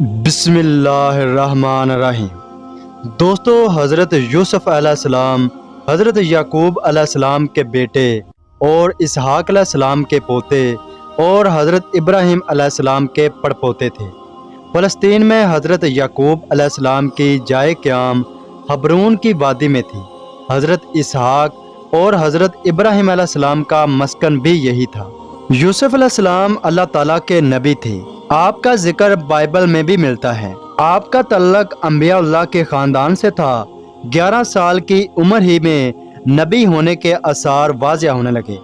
بسم اللہ الرحمن الرحیم۔ دوستو، حضرت یوسف علیہ السلام حضرت یعقوب علیہ السلام کے بیٹے اور اسحاق علیہ السلام کے پوتے اور حضرت ابراہیم علیہ السلام کے پڑپوتے تھے۔ فلسطین میں حضرت یعقوب علیہ السلام کی جائے قیام حبرون کی وادی میں تھی۔ حضرت اسحاق اور حضرت ابراہیم علیہ السلام کا مسکن بھی یہی تھا۔ یوسف علیہ السلام اللہ تعالیٰ کے نبی تھے۔ آپ کا ذکر بائبل میں بھی ملتا ہے۔ آپ کا تعلق انبیاء اللہ کے خاندان سے تھا۔ 11 سال کی عمر ہی میں نبی ہونے کے آثار واضح ہونے لگے۔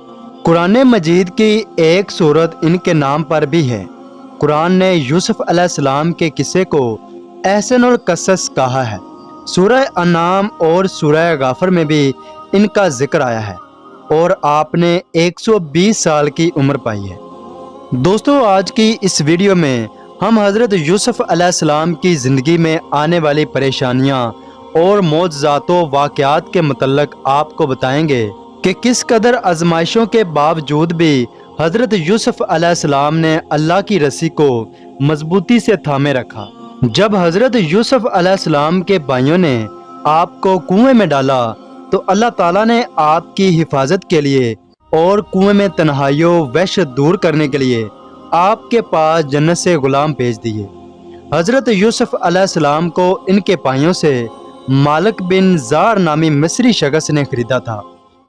قرآن مجید کی ایک سورت ان کے نام پر بھی ہے۔ قرآن نے یوسف علیہ السلام کے قصے کو احسن القصص کہا ہے۔ سورہ انعام اور سورہ غافر میں بھی ان کا ذکر آیا ہے اور آپ نے 120 سال کی عمر پائی ہے۔ دوستو، آج کی اس ویڈیو میں ہم حضرت یوسف علیہ السلام کی زندگی میں آنے والی پریشانیاں اور معجزات و واقعات کے متعلق آپ کو بتائیں گے کہ کس قدر آزمائشوں کے باوجود بھی حضرت یوسف علیہ السلام نے اللہ کی رسی کو مضبوطی سے تھامے رکھا۔ جب حضرت یوسف علیہ السلام کے بھائیوں نے آپ کو کنویں میں ڈالا تو اللہ تعالیٰ نے آپ کی حفاظت کے لیے اور کنویں میں تنہائی و وحشت دور کرنے کے لیے آپ کے پاس جنت سے غلام بھیج دیے۔ حضرت یوسف علیہ السلام کو ان کے بھائیوں سے مالک بن زار نامی مصری شخص نے خریدا تھا۔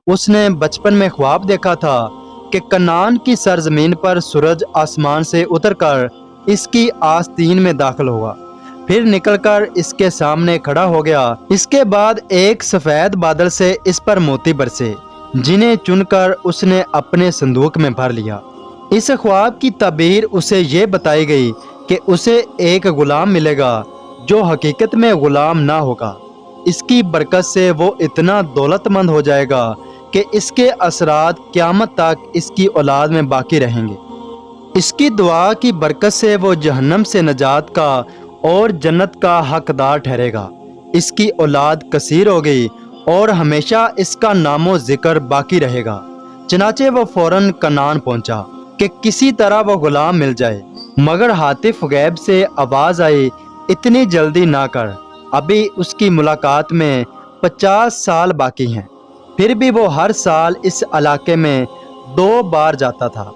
اس نے بچپن میں خواب دیکھا تھا کہ کنعان کی سرزمین پر سورج آسمان سے اتر کر اس کی آستین میں داخل ہوا، پھر نکل کر اس کے سامنے کھڑا ہو گیا۔ اس کے بعد ایک سفید بادل سے اس پر موتی برسے، جنہیں چن کر اس نے اپنے صندوق میں بھر لیا۔ اس خواب کی تعبیر اسے یہ بتائی گئی کہ اسے ایک غلام ملے گا جو حقیقت میں غلام نہ ہوگا۔ اس کی برکت سے وہ اتنا دولت مند ہو جائے گا کہ اس کے اثرات قیامت تک اس کی اولاد میں باقی رہیں گے۔ اس کی دعا کی برکت سے وہ جہنم سے نجات کا اور جنت کا حقدار ٹھہرے گا۔ اس کی اولاد کثیر ہو گئی اور ہمیشہ اس کا نام و ذکر باقی رہے گا۔ چنانچہ وہ فوراً کنعان پہنچا کہ کسی طرح وہ غلام مل جائے، مگر ہاتف غیب سے آواز آئی، اتنی جلدی نہ کر، ابھی اس کی ملاقات میں 50 سال باقی ہیں۔ پھر بھی وہ ہر سال اس علاقے میں 2 بار جاتا تھا۔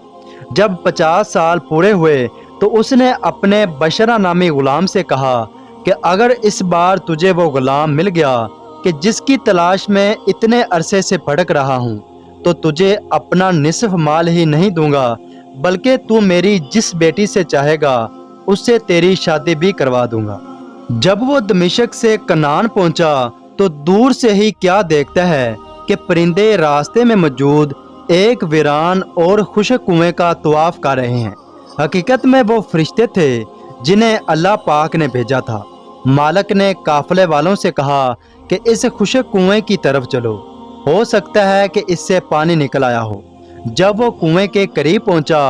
جب 50 سال پورے ہوئے تو اس نے اپنے بشرا نامی غلام سے کہا کہ اگر اس بار تجھے وہ غلام مل گیا کہ جس کی تلاش میں اتنے عرصے سے بھٹک رہا ہوں تو تجھے اپنا نصف مال ہی نہیں دوں گا، بلکہ تو میری جس بیٹی سے چاہے گا اس سے تیری شادی بھی کروا دوں گا۔ جب وہ دمشق سے کنعان پہنچا تو دور سے ہی کیا دیکھتا ہے کہ پرندے راستے میں موجود ایک ویران اور خشک کنویں کا طواف کر رہے ہیں۔ حقیقت میں وہ فرشتے تھے جنہیں اللہ پاک نے بھیجا تھا۔ مالک نے قافلے والوں سے کہا کہ اس خشک کنویں کی طرف چلو، ہو سکتا ہے کہ اس سے پانی نکل آیا ہو۔ جب وہ کنویں کے قریب پہنچا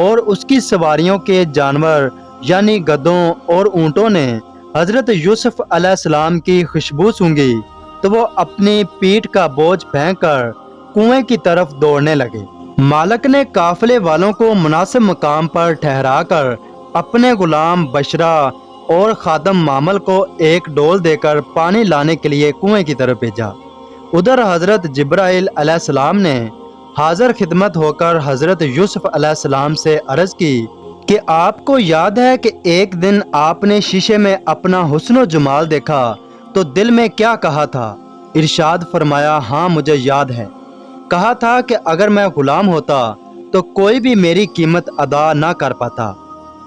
اور اس کی سواریوں کے جانور یعنی گدھوں اور اونٹوں نے حضرت یوسف علیہ السلام کی خوشبو سونگھی تو وہ اپنی پیٹھ کا بوجھ پھینک کر کنویں کی طرف دوڑنے لگے۔ مالک نے قافلے والوں کو مناسب مقام پر ٹھہرا کر اپنے غلام بشرا اور خادم معمل کو ایک ڈول دے کر پانی لانے کے لیے کنویں کی طرف بھیجا۔ ادھر حضرت جبرائیل علیہ السلام نے حاضر خدمت ہو کر حضرت یوسف علیہ السلام سے عرض کی کہ آپ کو یاد ہے کہ ایک دن آپ نے شیشے میں اپنا حسن و جمال دیکھا تو دل میں کیا کہا تھا؟ ارشاد فرمایا، ہاں مجھے یاد ہے۔ کہا تھا کہ اگر میں غلام ہوتا تو کوئی بھی میری قیمت ادا نہ کر پاتا۔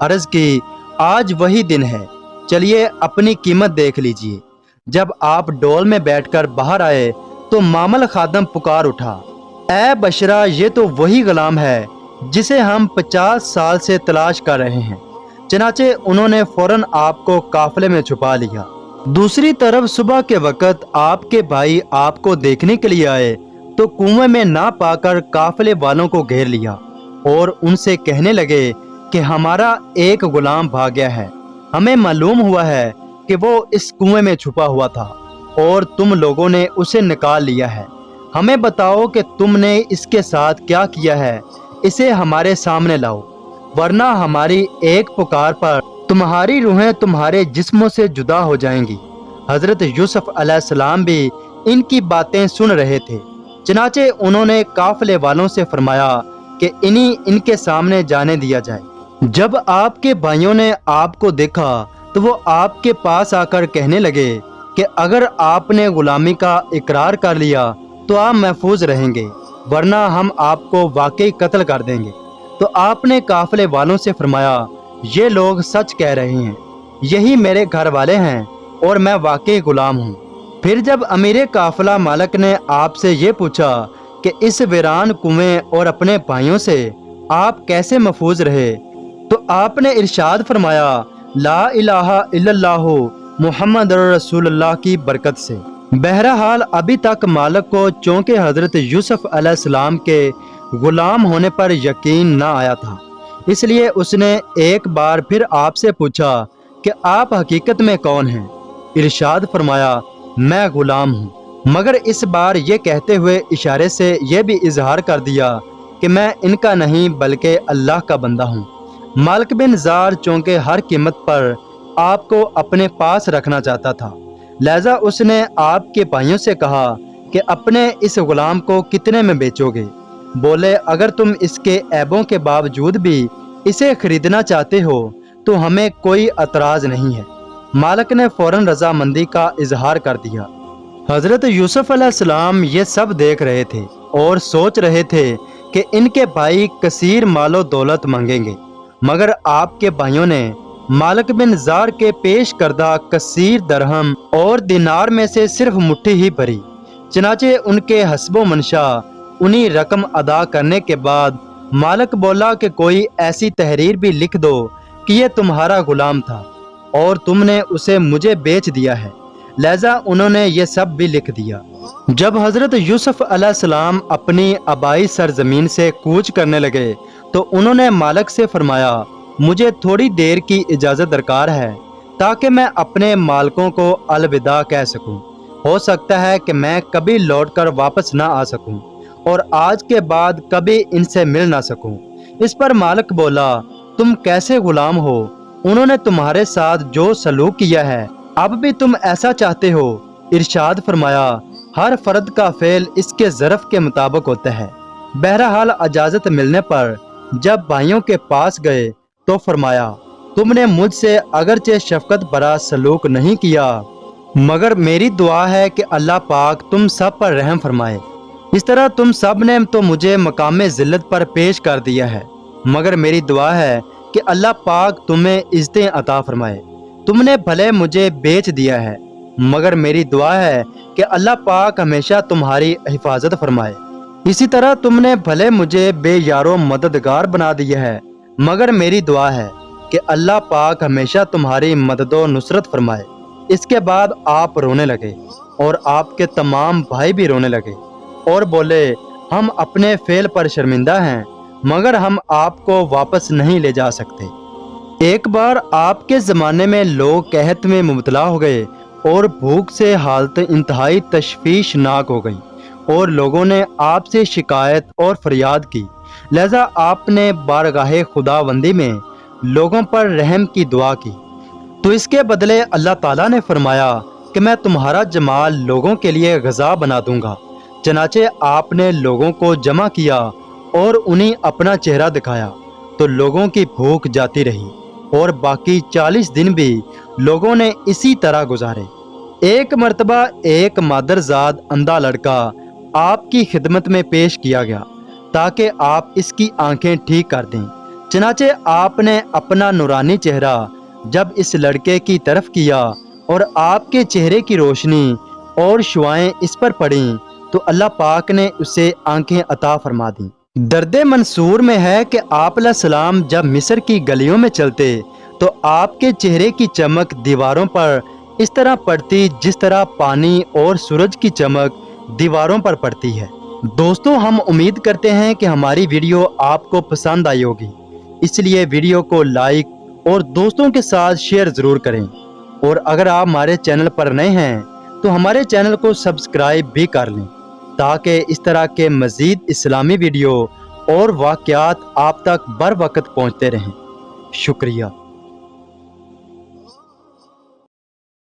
عرض کی، آج وہی دن ہے، چلیے اپنی قیمت دیکھ لیجئے۔ جب آپ ڈول میں بیٹھ کر باہر آئے تو معمل خادم پکار اٹھا، اے بشرا، یہ تو وہی غلام ہے جسے ہم 50 سال سے تلاش کر رہے ہیں۔ چنانچہ انہوں نے فوراً آپ کو قافلے میں چھپا لیا۔ دوسری طرف صبح کے وقت آپ کے بھائی آپ کو دیکھنے کے لیے آئے تو کنویں میں نہ پا کر قافلے والوں کو گھیر لیا اور ان سے کہنے لگے کہ ہمارا ایک غلام بھاگ گیا ہے۔ ہمیں معلوم ہوا ہے کہ وہ اس کنویں میں چھپا ہوا تھا اور تم لوگوں نے اسے نکال لیا ہے۔ ہمیں بتاؤ کہ تم نے اس کے ساتھ کیا کیا ہے، اسے ہمارے سامنے لاؤ، ورنہ ہماری ایک پکار پر तुम्हारी रूहें तुम्हारे जिस्मों से जुदा हो जाएंगी। हजरत यूसुफ अलैहिस्सलाम भी इनकी बातें सुन रहे थे। चनाचे उन्होंने काफले वालों से फरमाया कि इनके सामने जाने दिया जाए। जब आपके भाइयों ने आपको देखा तो वो आपके पास आकर कहने लगे कि अगर आपने गुलामी का इकरार कर लिया तो आप महफूज रहेंगे, वरना हम आपको वाकई कत्ल कर देंगे। तो आपने काफले वालों से फरमाया, ये लोग सच कह रहे हैं, यही मेरे घर वाले हैं और मैं वाकई गुलाम हूँ। फिर जब अमीर काफिला मालिक ने आपसे ये पूछा कि इस वीरान कुएं और अपने भाइयों से आप कैसे महफूज रहे, तो आपने इरशाद फरमाया, ला इलाहा इल्लल्लाहु मुहम्मद रसूलुल्लाह की बरकत से। बहरहाल अभी तक मालिक को चूँकि हजरत यूसुफ अलैहिस्सलाम के गुलाम होने पर यकीन न आया था, इसलिए उसने एक बार फिर आपसे पूछा कि आप हकीकत में कौन हैं। इरशाद फरमाया, मैं गुलाम हूँ, मगर इस बार ये कहते हुए इशारे से यह भी इजहार कर दिया कि मैं इनका नहीं बल्कि अल्लाह का बंदा हूँ। मालिक बिन जार चूँकि हर कीमत पर आपको अपने पास रखना चाहता था, लिहाजा उसने आपके भाइयों से कहा कि अपने इस गुलाम को कितने में बेचोगे। बोले, अगर तुम इसके ऐबों के बावजूद भी इसे खरीदना चाहते हो तो हमें कोई एतराज नहीं है। मालिक ने फौरन रजामंदी का इजहार कर दिया। हजरत यूसुफ अलैहिस्सलाम ये सब देख रहे थे और सोच रहे थे कि इनके भाई कसीर मालो दौलत मांगेंगे, मगर आपके भाइयों ने मालिक बिन जार के पेश करदा कसीर दरहम और दिनार में से सिर्फ मुट्ठी ही भरी। चनाचे उनके हस्बो मंशा उन्हीं रकम अदा करने के बाद मालिक बोला कि कोई ऐसी तहरीर भी लिख दो कि ये तुम्हारा गुलाम था और तुमने उसे मुझे बेच दिया है। लिहाजा उन्होंने ये सब भी लिख दिया। जब हजरत यूसुफ अलैहिस्सलाम अपनी आबाई सरजमीन से कूच करने लगे तो उन्होंने मालिक से फरमाया, मुझे थोड़ी देर की इजाज़त दरकार है ताकि मैं अपने मालिकों को अलविदा कह सकूं। हो सकता है कि मैं कभी लौटकर वापस ना आ सकूं और आज के बाद कभी इनसे मिल ना सकूं। इस पर मालिक बोला, तुम कैसे गुलाम हो? उन्होंने तुम्हारे साथ जो सलूक किया है अब भी तुम ऐसा चाहते हो? इरशाद फरमाया, हर फर्द का फेल इसके ज़रफ़ के मुताबिक होता है। बहरहाल इजाज़त मिलने पर जब भाइयों के पास गए तो फरमाया, तुमने मुझसे अगरचे शफकत भरा सलूक नहीं किया, मगर मेरी दुआ है कि अल्लाह पाक तुम सब पर रहम फरमाए। इस तरह तुम सब ने तो मुझे मकाम ज़िल्लत पर पेश कर दिया है, मगर मेरी दुआ है कि अल्लाह पाक तुम्हें इज़्ज़तें अता फरमाए। तुमने भले मुझे बेच दिया है, मगर मेरी दुआ है कि अल्लाह पाक हमेशा तुम्हारी हिफाजत फरमाए। इसी तरह तुमने भले मुझे बेयारो मददगार बना दिया है, मगर मेरी दुआ है कि अल्लाह पाक हमेशा तुम्हारी मदद व नुसरत फरमाए। इसके बाद आप रोने लगे और आपके तमाम भाई भी रोने लगे और बोले, हम अपने फेल पर शर्मिंदा हैं, मगर हम आपको वापस नहीं ले जा सकते। एक बार आपके ज़माने में लोग कहत में मुबतला हो गए और भूख से हालत इंतहाई तशवीशनाक हो गई और लोगों ने आपसे शिकायत और फरियाद की। लिहाजा आपने बारगाहे खुदावंदी में लोगों पर रहम की दुआ की, तो इसके बदले अल्लाह ताला ने फरमाया कि मैं तुम्हारा जमाल लोगों के लिए गज़ा बना दूंगा। चनाचे आपने लोगों को जमा किया और उन्हें अपना चेहरा दिखाया तो लोगों की भूख जाती रही और बाकी 40 दिन भी लोगों ने इसी तरह गुजारे। एक मर्तबा एक मादरजाद अंधा लड़का आपकी खिदमत में पेश किया गया ताकि आप इसकी आंखें ठीक कर दें। चनाचे आपने अपना नूरानी चेहरा जब इस लड़के की तरफ किया और आपके चेहरे की रोशनी और शुआएं इस पर पड़ीं तो अल्लाह पाक ने उसे आंखें अता फरमा दी। दर्दे मंसूर में है कि आप अलैहिस्सलाम जब मिस्र की गलियों में चलते तो आपके चेहरे की चमक दीवारों पर इस तरह पड़ती जिस तरह पानी और सूरज की चमक दीवारों पर पड़ती है। दोस्तों, हम उम्मीद करते हैं कि हमारी वीडियो आपको पसंद आई होगी, इसलिए वीडियो को लाइक और दोस्तों के साथ शेयर ज़रूर करें। और अगर आप हमारे चैनल पर नए हैं तो हमारे चैनल को सब्सक्राइब भी कर लें ताकि इस तरह के मज़ीद इस्लामी वीडियो और वाक़यात आप तक बर वक्त पहुँचते रहें। शुक्रिया।